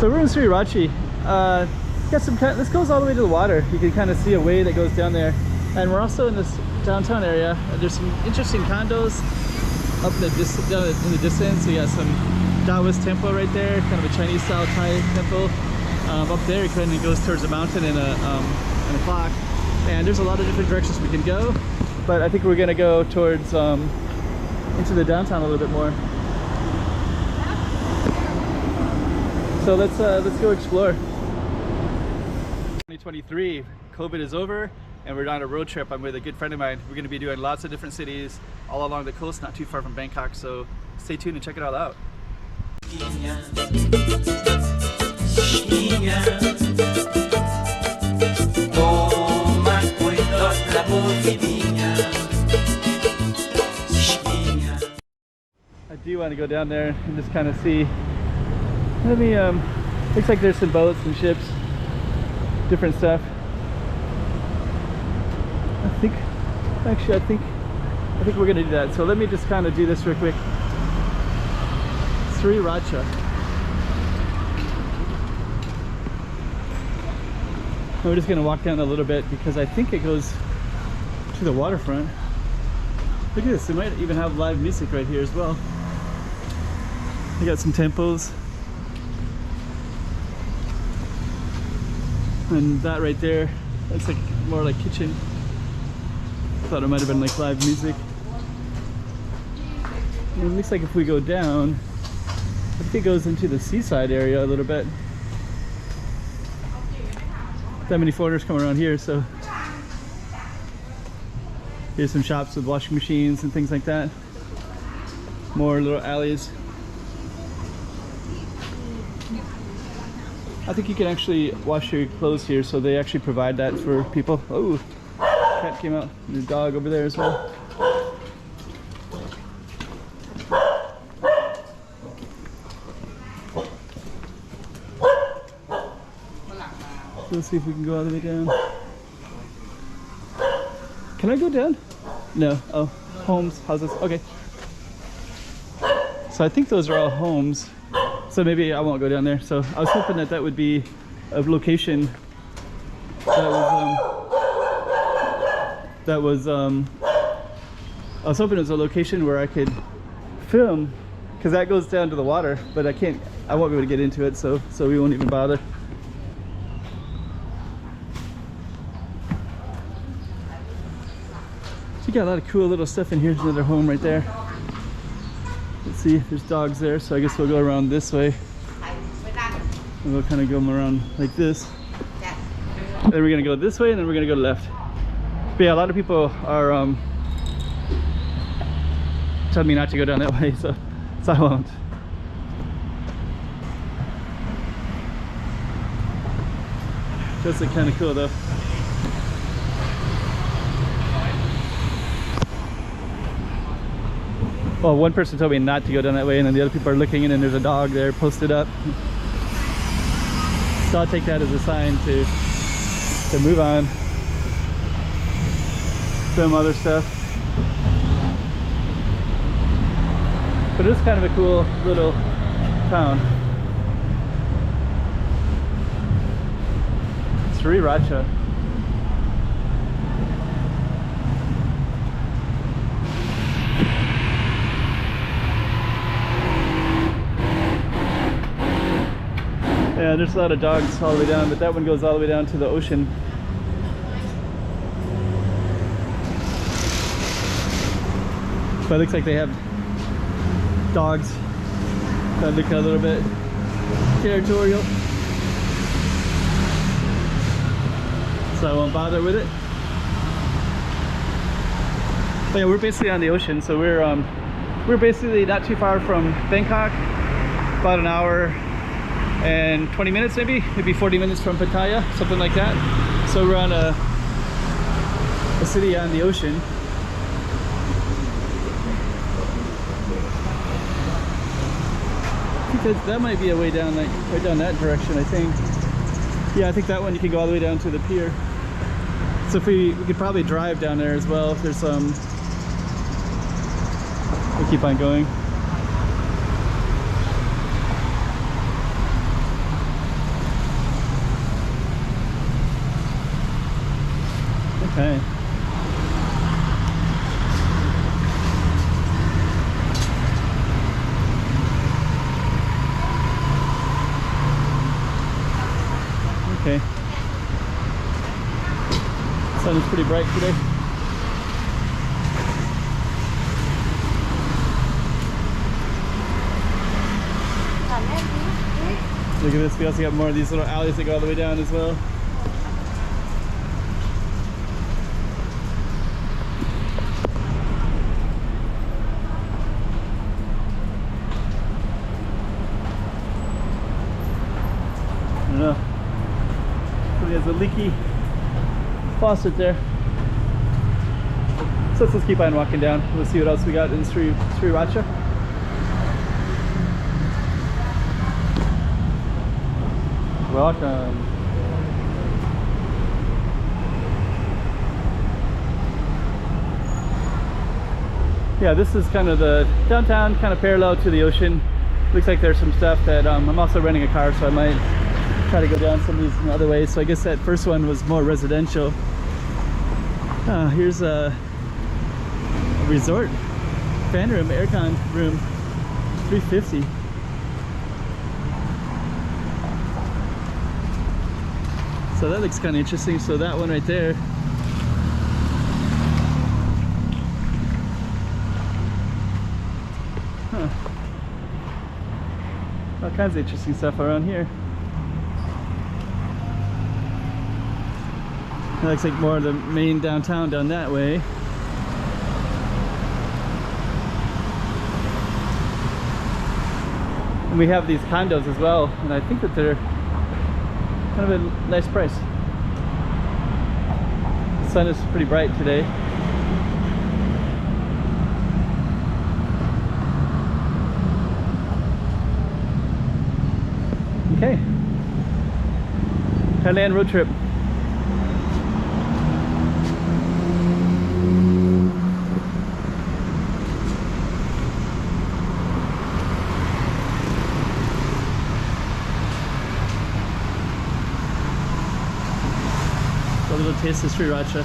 So we're in Racha. Got some this goes all the way to the water. You can kind of see a way that goes down there. And we're also in this downtown area. There's some interesting condos up in the distance. So you got some Taoist temple right there, kind of a Chinese style Thai temple. Up there it kind of goes towards the mountain and a clock. And there's a lot of different directions we can go. But I think we're gonna go towards into the downtown a little bit more. So let's go explore. 2023, COVID is over and we're on a road trip. I'm with a good friend of mine. We're going to be doing lots of different cities all along the coast, not too far from Bangkok. So stay tuned and check it all out. I do want to go down there and just kind of see. Let me looks like there's some boats and ships, different stuff. I think we're gonna do that. So let me just kind of do this real quick. Racha. We're just gonna walk down a little bit because I think it goes to the waterfront. Look at this, they might even have live music right here as well. They got some temples. And that right there, that's like more like kitchen. Thought it might have been like live music. And it looks like if we go down, I think it goes into the seaside area a little bit. That many foreigners come around here, so here's some shops with washing machines and things like that. More little alleys. I think you can actually wash your clothes here, so they actually provide that for people. Oh, cat came out. There's a dog over there as well. So let's see if we can go all the way down. Can I go down? No. Oh, homes, houses. Okay. So I think those are all homes. So maybe I won't go down there. So I was hoping that that would be a location that was I was hoping it was a location where I could film, because that goes down to the water, but I won't be able to get into it, so we won't even bother. So you got a lot of cool little stuff in here. There's another home right there. Let's see, there's dogs there, so I guess we'll go around this way. And we'll kind of go around like this. Then we're gonna go this way, and then we're gonna go left. But yeah, a lot of people are telling me not to go down that way, so I won't. Just kind of cool though. Well, one person told me not to go down that way, and then the other people are looking in, and there's a dog there posted up. So I'll take that as a sign to move on. Some other stuff. But it's kind of a cool little town. It's Racha. Yeah, there's a lot of dogs all the way down, but that one goes all the way down to the ocean. But it looks like they have dogs that look a little bit territorial. So I won't bother with it. But yeah, we're basically on the ocean, so we're basically not too far from Bangkok, about an hour and 20 minutes maybe 40 minutes from Pattaya, something like that. So we're on a city on the ocean. I think that might be a way down, like right down that direction, I think. Yeah, I think that one you can go all the way down to the pier. So if we could probably drive down there as well if there's some. We'll keep on going. Okay. Okay. Sun is pretty bright today. Look at this, we also got more of these little alleys that go all the way down as well. I don't know. So there's a leaky faucet there. So let's just keep on walking down. We'll see what else we got in Sri Racha. Welcome. Yeah, this is kind of the downtown, kind of parallel to the ocean. Looks like there's some stuff that I'm also renting a car, so I might try to go down some of these other ways. So I guess that first one was more residential. Here's a resort fan room, aircon room, $350. So that looks kind of interesting. So that one right there, all kinds of interesting stuff around here. That looks like more of the main downtown down that way. And we have these condos as well, and I think that they're kind of a nice price. The sun is pretty bright today. Okay. Thailand road trip. A little taste of Sri Racha.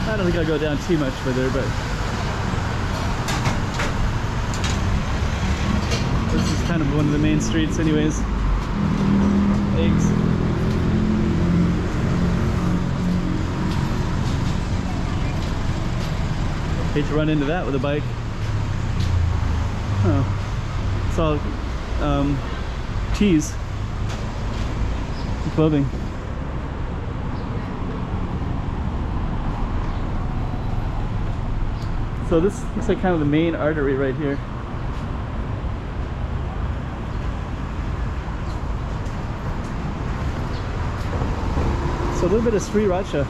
I don't think I'll go down too much further, but this is kind of one of the main streets anyways. Eggs. Hate to run into that with a bike. Oh, it's all cheese and clothing. So this looks like kind of the main artery right here. So a little bit of Sri Racha.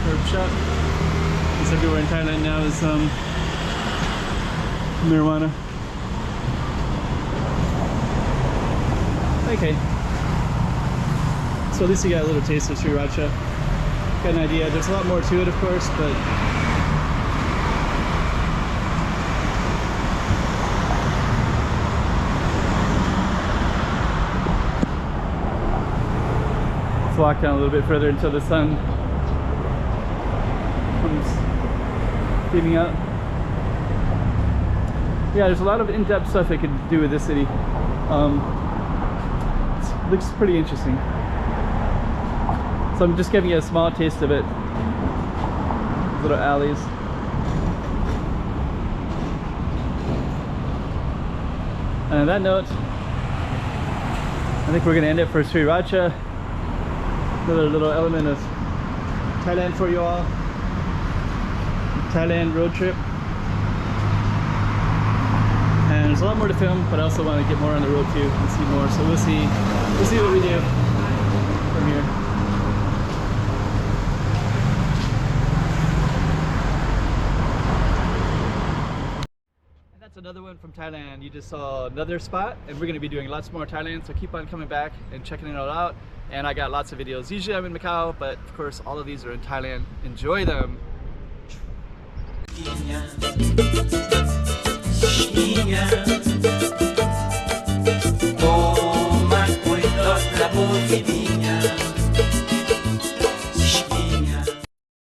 Herb shop. It's everywhere in Thailand now is marijuana. Okay. So at least you got a little taste of Sri Racha. Got an idea. There's a lot more to it, of course, but let's walk down a little bit further until the sun comes beaming out. Yeah, there's a lot of in-depth stuff I could do with this city. It looks pretty interesting. So I'm just giving you a small taste of it. These little alleys. And on that note, I think we're gonna end it for Sri Racha. Another little element of Thailand for you all. Thailand road trip. And there's a lot more to film, but I also want to get more on the road too and see more. So we'll see what we do from here. That's another another one from Thailand. You just saw another spot, and we're gonna be doing lots more Thailand, so keep on coming back and checking it all out. And I got lots of videos. Usually I'm in Macau, but of course all of these are in Thailand. Enjoy them. Yeah.